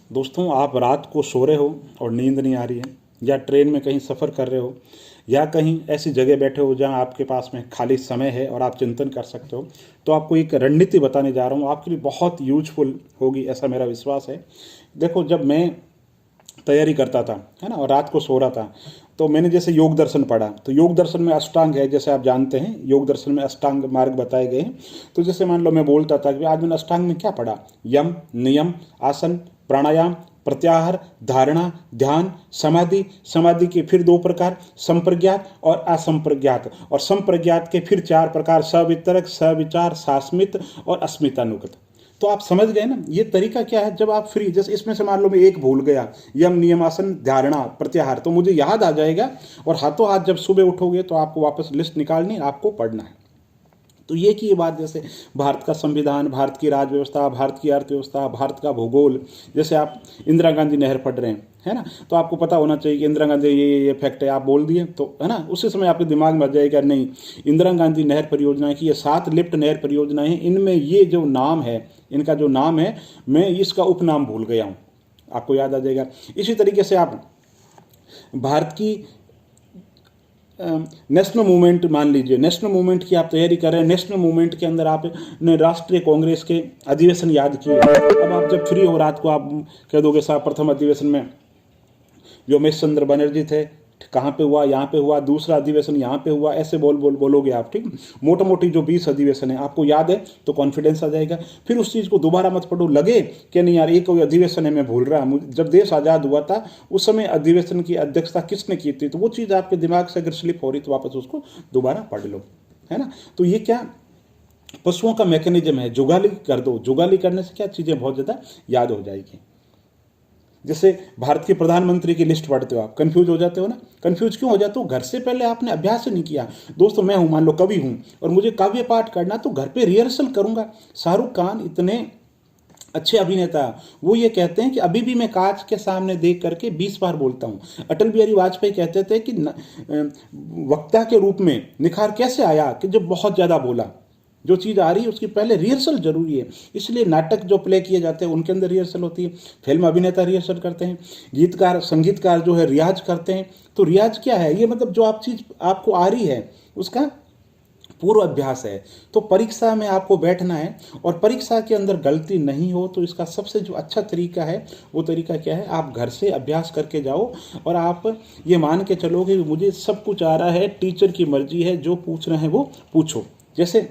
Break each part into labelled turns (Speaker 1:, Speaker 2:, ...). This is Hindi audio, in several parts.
Speaker 1: दोस्तों, आप रात को सो रहे हो और नींद नहीं आ रही है, या ट्रेन में कहीं सफ़र कर रहे हो, या कहीं ऐसी जगह बैठे हो जहां आपके पास में खाली समय है और आप चिंतन कर सकते हो, तो आपको एक रणनीति बताने जा रहा हूं। आपके लिए बहुत यूजफुल होगी, ऐसा मेरा विश्वास है। देखो, जब मैं तैयारी करता था, है ना, और रात को सो रहा था, तो मैंने जैसे योग दर्शन पढ़ा, तो योग दर्शन में अष्टांग है, जैसे आप जानते हैं योग दर्शन में अष्टांग मार्ग बताए गए हैं। तो जैसे मान लो मैं बोलता था कि आज मैंने अष्टांग में क्या पढ़ा, यम, नियम, आसन, प्राणायाम, प्रत्याहार, धारणा, ध्यान, समाधि, समाधि के फिर दो प्रकार, संप्रज्ञात और असंप्रज्ञात, और संप्रज्ञात के फिर चार प्रकार, सवितरक, सविचार, सास्मित और अस्मितानुगत। तो आप समझ गए ना, ये तरीका क्या है। जब आप फ्री, जैसे इसमें से मान लो मैं एक भूल गया, यम, नियमासन, धारणा, प्रत्याहार, तो मुझे याद आ जाएगा, और हाथों हाथ जब सुबह उठोगे तो आपको वापस लिस्ट निकालनी, आपको पढ़ना है। तो ये की बात, जैसे भारत का संविधान, भारत की राज व्यवस्था, भारत की अर्थव्यवस्था, भारत का भूगोल, जैसे आप इंदिरा गांधी नहर पढ़ रहे हैं, है ना, तो आपको पता होना चाहिए कि इंदिरा गांधी ये फैक्ट है, आप बोल दिए तो, है ना, उसी समय आपके दिमाग में आ जाएगा, नहीं, इंदिरा गांधी नहर परियोजना की ये 7 लिफ्ट नहर परियोजनाएं हैं, इनमें ये जो नाम है, इनका जो नाम है, मैं इसका उपनाम भूल गया हूँ, आपको याद आ जाएगा। इसी तरीके से आप भारत की नेशनल मूवमेंट मान लीजिए, नेशनल मूवमेंट की आप तैयारी कर रहे हैं, नेशनल मूवमेंट के अंदर आपने राष्ट्रीय कांग्रेस के अधिवेशन याद किए। अब आप जब फ्री हो रात को, आप कह दोगे साहब प्रथम अधिवेशन में व्योमेश चंद्र बनर्जी थे, कहाँ पे हुआ, यहाँ पे हुआ, दूसरा अधिवेशन यहाँ पे हुआ, ऐसे बोलोगे आप, ठीक। मोटा मोटी जो 20 अधिवेशन है आपको याद है, तो कॉन्फिडेंस आ जाएगा। फिर उस चीज़ को दोबारा मत पढ़ो, लगे कि नहीं यार एक कोई अधिवेशन है मैं भूल रहा, जब देश आज़ाद हुआ था उस समय अधिवेशन की अध्यक्षता किसने की थी, तो वो चीज़ आपके दिमाग से अगर स्लिप हो रही तो वापस उसको दोबारा पढ़ लो, है ना। तो ये क्या पशुओं का मैकेनिज्म है, जुगाली कर दो, जुगाली करने से क्या चीज़ें बहुत ज़्यादा याद हो जाएगी। जैसे भारत के प्रधानमंत्री की लिस्ट पढ़ते हो, आप कंफ्यूज हो जाते हो ना। कंफ्यूज क्यों हो जाते हो? घर से पहले आपने अभ्यास नहीं किया। दोस्तों, मैं हूं, मान लो कवि हूं, और मुझे काव्य पाठ करना, तो घर पे रिहर्सल करूंगा। शाहरुख खान इतने अच्छे अभिनेता, वो ये कहते हैं कि अभी भी मैं कांच के सामने देख करके 20 बार बोलता हूं। अटल बिहारी वाजपेयी कहते थे कि वक्ता के रूप में निखार कैसे आया, कि जब बहुत ज्यादा बोला। जो चीज़ आ रही है उसकी पहले रिहर्सल जरूरी है। इसलिए नाटक जो प्ले किए जाते हैं उनके अंदर रिहर्सल होती है, फिल्म अभिनेता रिहर्सल करते हैं, गीतकार संगीतकार जो है रियाज करते हैं। तो रियाज क्या है? ये मतलब जो आप चीज़ आपको आ रही है उसका पूर्व अभ्यास है। तो परीक्षा में आपको बैठना है, और परीक्षा के अंदर गलती नहीं हो तो इसका सबसे जो अच्छा तरीका है, वो तरीका क्या है, आप घर से अभ्यास करके जाओ, और आप ये मान के चलोगे मुझे सब कुछ आ रहा है, टीचर की मर्जी है, जो पूछ रहे हैं वो पूछो। जैसे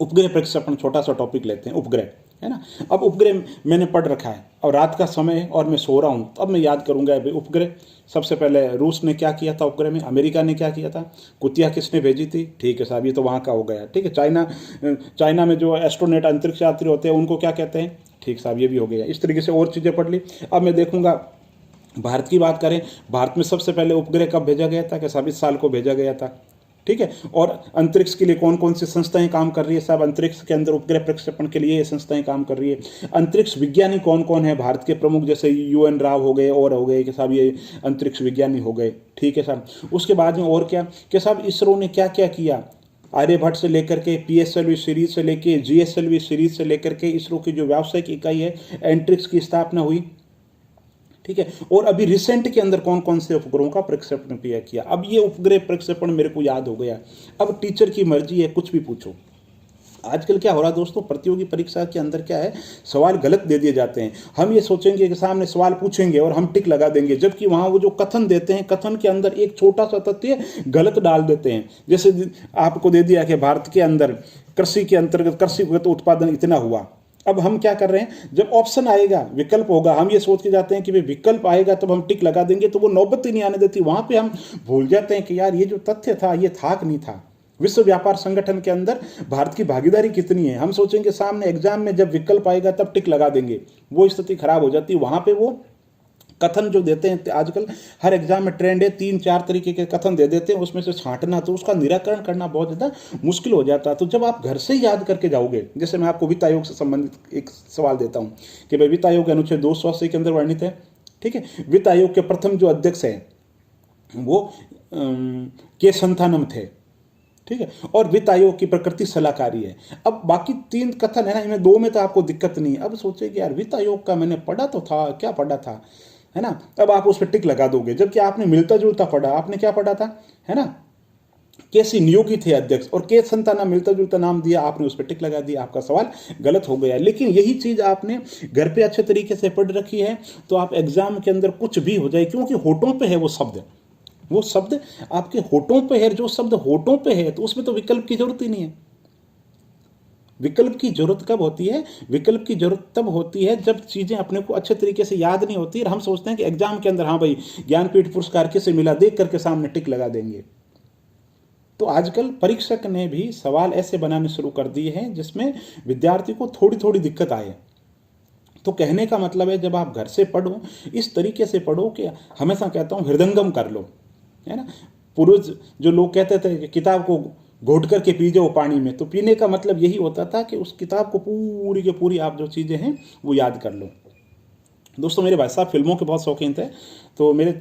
Speaker 1: उपग्रह प्रक्षेपण, छोटा सा टॉपिक लेते हैं, उपग्रह, है ना। अब उपग्रह मैंने पढ़ रखा है, और रात का समय है और मैं सो रहा हूँ, तो अब मैं याद करूंगा अभी उपग्रह। सबसे पहले रूस ने क्या किया था उपग्रह में, अमेरिका ने क्या किया था, कुतिया किसने भेजी थी, ठीक है साहब, ये तो वहाँ का हो गया, ठीक है। चाइना में जो एस्ट्रोनेट अंतरिक्ष यात्री होते हैं उनको क्या कहते हैं, ठीक साहब, ये भी हो गया। इस तरीके से और चीज़ें पढ़ ली। अब मैं देखूंगा भारत की बात करें, भारत में सबसे पहले उपग्रह कब भेजा गया था, कि साहब इस साल को भेजा गया था, ठीक है। और अंतरिक्ष के लिए कौन कौन सी संस्थाएं काम कर रही है, साहब अंतरिक्ष के अंदर उपग्रह प्रक्षेपण के लिए ये संस्थाएं काम कर रही है। अंतरिक्ष विज्ञानी कौन कौन है भारत के प्रमुख, जैसे UN राव हो गए, और हो गए कि साहब ये अंतरिक्ष विज्ञानी हो गए, ठीक है साहब। उसके बाद में और क्या कि साहब इसरो ने क्या क्या किया, आर्यभट्ट से लेकर के PSLV सीरीज से लेकर GSLV सीरीज से लेकर के इसरो की जो व्यावसायिक इकाई है एंट्रिक्स की स्थापना हुई, ठीक है। और अभी रिसेंट के अंदर कौन कौन से उपग्रहों का प्रक्षेपण किया। अब ये उपग्रह प्रक्षेपण मेरे को याद हो गया। अब टीचर की मर्जी है, कुछ भी पूछो। आजकल क्या हो रहा है दोस्तों, प्रतियोगी परीक्षा के अंदर क्या है, सवाल गलत दे दिए जाते हैं। हम ये सोचेंगे कि सामने सवाल पूछेंगे और हम टिक लगा देंगे, जबकि वहां वो जो कथन देते हैं, कथन के अंदर एक छोटा सा तथ्य गलत डाल देते हैं। जैसे आपको दे दिया कि भारत के अंदर कृषि के अंतर्गत कृषिगत उत्पादन इतना हुआ। अब हम क्या कर रहे हैं, जब ऑप्शन आएगा, विकल्प होगा, हम ये सोच के जाते हैं कि भाई विकल्प आएगा तब हम टिक लगा देंगे, तो वो नौबत ही नहीं आने देती। वहां पे हम भूल जाते हैं कि यार ये जो तथ्य था ये था कि नहीं था। विश्व व्यापार संगठन के अंदर भारत की भागीदारी कितनी है, हम सोचेंगे सामने एग्जाम में जब विकल्प आएगा तब टिक लगा देंगे, वो स्थिति खराब हो जाती है। वहां पे वो कथन जो देते हैं, आजकल हर एग्जाम में ट्रेंड है, 3-4 तरीके के कथन दे देते हैं, उसमें से छांटना, तो उसका निराकरण करना बहुत ज़्यादा मुश्किल हो जाता है। तो जब आप घर से ही याद करके जाओगे, जैसे मैं आपको वित्त आयोग से संबंधित एक सवाल देता हूँ कि भाई वित्त आयोग अनुच्छेद 280 के अंदर वर्णित है, ठीक है। वित्त आयोग के प्रथम जो अध्यक्ष है वो के संथानम थे, ठीक है। और वित्त आयोग की प्रकृति सलाहकारी है। अब बाकी 3 कथन है ना, इनमें 2 में तो आपको दिक्कत नहीं है। अब सोचिए कि यार वित्त आयोग का मैंने पढ़ा तो था, क्या पढ़ा था, है ना, अब आप उस पर टिक लगा दोगे, जबकि आपने मिलता जुलता पढ़ा। आपने क्या पढ़ा था, है ना, केसी नियोगी थे अध्यक्ष और के संताना मिलता जुलता नाम दिया, आपने उस पर टिक लगा दिया, आपका सवाल गलत हो गया। लेकिन यही चीज आपने घर पे अच्छे तरीके से पढ़ रखी है तो आप एग्जाम के अंदर कुछ भी हो जाए, क्योंकि होठों पे है वो शब्द आपके होठों पे है। जो शब्द होठों पे है तो उसमें तो विकल्प की जरूरत ही नहीं है। विकल्प की जरूरत कब होती है, विकल्प की जरूरत तब होती है जब चीजें अपने को अच्छे तरीके से याद नहीं होती और हम सोचते हैं कि एग्जाम के अंदर हाँ भाई ज्ञानपीठ पुरस्कार किसे मिला, देख करके सामने टिक लगा देंगे। तो आजकल परीक्षक ने भी सवाल ऐसे बनाने शुरू कर दिए हैं जिसमें विद्यार्थी को थोड़ी थोड़ी दिक्कत आए। तो कहने का मतलब है जब आप घर से पढ़ो इस तरीके से पढ़ो कि हमेशा कहता हूं हृदंगम कर लो, है ना। पूर्वज जो लोग कहते थे कि किताब को घोट करके पी जाओ पानी में, तो पीने का मतलब यही होता था कि उस किताब को पूरी की पूरी आप जो चीज़ें हैं वो याद कर लो। दोस्तों मेरे भाई साहब फिल्मों के बहुत शौकीन थे, तो मेरे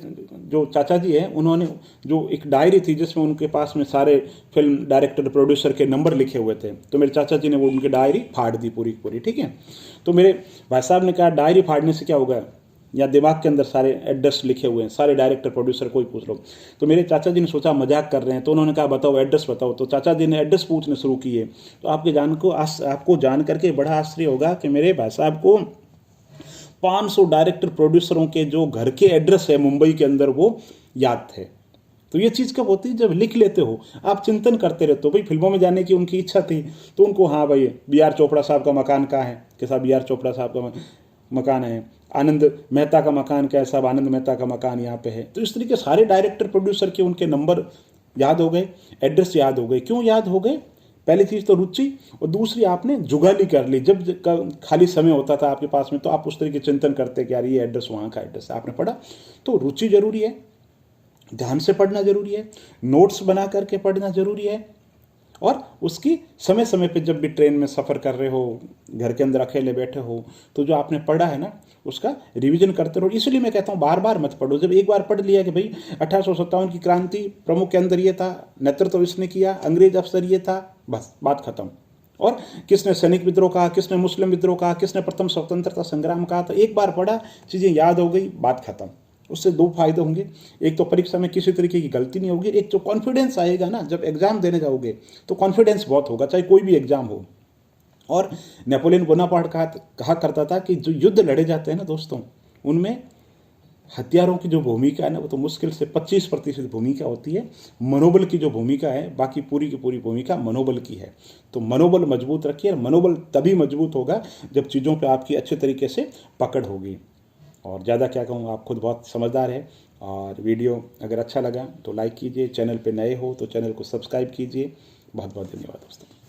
Speaker 1: जो चाचा जी हैं उन्होंने जो एक डायरी थी जिसमें उनके पास में सारे फिल्म डायरेक्टर प्रोड्यूसर के नंबर लिखे हुए थे, तो मेरे चाचा जी ने वो उनकी डायरी फाड़ दी पूरी पूरी, ठीक है। तो मेरे भाई साहब ने कहा डायरी फाड़ने से क्या होगा, या दिमाग के अंदर सारे एड्रेस लिखे हुए हैं, सारे डायरेक्टर प्रोड्यूसर कोई पूछ लो। तो मेरे चाचा जी ने सोचा मजाक कर रहे हैं, तो उन्होंने कहा बताओ एड्रेस बताओ। तो चाचा जी ने एड्रेस पूछने शुरू किए। तो आपको जान करके बड़ा आश्चर्य होगा कि मेरे भाई साहब को 500 डायरेक्टर प्रोड्यूसरों के जो घर के एड्रेस है मुंबई के अंदर वो याद थे। तो ये चीज़ कब होती है, जब लिख लेते हो, आप चिंतन करते रहते हो। भाई फिल्मों में जाने की उनकी इच्छा थी तो उनको हाँ भाई बी आर चोपड़ा साहब का मकान कहाँ है, कैसा बी आर चोपड़ा साहब का मकान है, आनंद मेहता का मकान क्या है, साहब आनंद मेहता का मकान यहाँ पे है। तो इस तरीके सारे डायरेक्टर प्रोड्यूसर के उनके नंबर याद हो गए, एड्रेस याद हो गए। क्यों याद हो गए, पहली चीज़ तो रुचि, और दूसरी आपने जुगाली कर ली। जब खाली समय होता था आपके पास में तो आप उस तरीके चिंतन करते कि यार ये एड्रेस वहाँ का एड्रेस है, आपने पढ़ा। तो रुचि जरूरी है, ध्यान से पढ़ना जरूरी है, नोट्स बना करके पढ़ना जरूरी है, और उसकी समय समय पे जब भी ट्रेन में सफ़र कर रहे हो, घर के अंदर अकेले बैठे हो, तो जो आपने पढ़ा है ना उसका रिवीजन करते रहो। इसलिए मैं कहता हूँ बार बार मत पढ़ो। जब एक बार पढ़ लिया कि भाई 1857 की क्रांति प्रमुख के अंदर ये था, नेतृत्व तो इसने किया, अंग्रेज अफसर ये था, बस बात खत्म। और किसने सैनिक विद्रोह कहा, किसने मुस्लिम विद्रोह कहा, किसने प्रथम स्वतंत्रता संग्राम कहा, तो एक बार पढ़ा, चीज़ें याद हो गई, बात खत्म। उससे 2 फायदे होंगे, एक तो परीक्षा में किसी तरीके की गलती नहीं होगी, एक जो कॉन्फिडेंस आएगा ना जब एग्जाम देने जाओगे तो कॉन्फिडेंस बहुत होगा, चाहे कोई भी एग्जाम हो। और नेपोलियन बोनापार्ट कहा करता था कि जो युद्ध लड़े जाते हैं ना दोस्तों, उनमें हथियारों की जो भूमिका है ना वो तो मुश्किल से 25% भूमिका होती है, मनोबल की जो भूमिका है बाकी पूरी की पूरी भूमिका मनोबल की है। तो मनोबल मजबूत रखिए, मनोबल तभी मजबूत होगा जब चीज़ों पे आपकी अच्छे तरीके से पकड़ होगी। और ज़्यादा क्या कहूँ, आप खुद बहुत समझदार है। और वीडियो अगर अच्छा लगा तो लाइक कीजिए, चैनल पे नए हो तो चैनल को सब्सक्राइब कीजिए। बहुत बहुत धन्यवाद दोस्तों।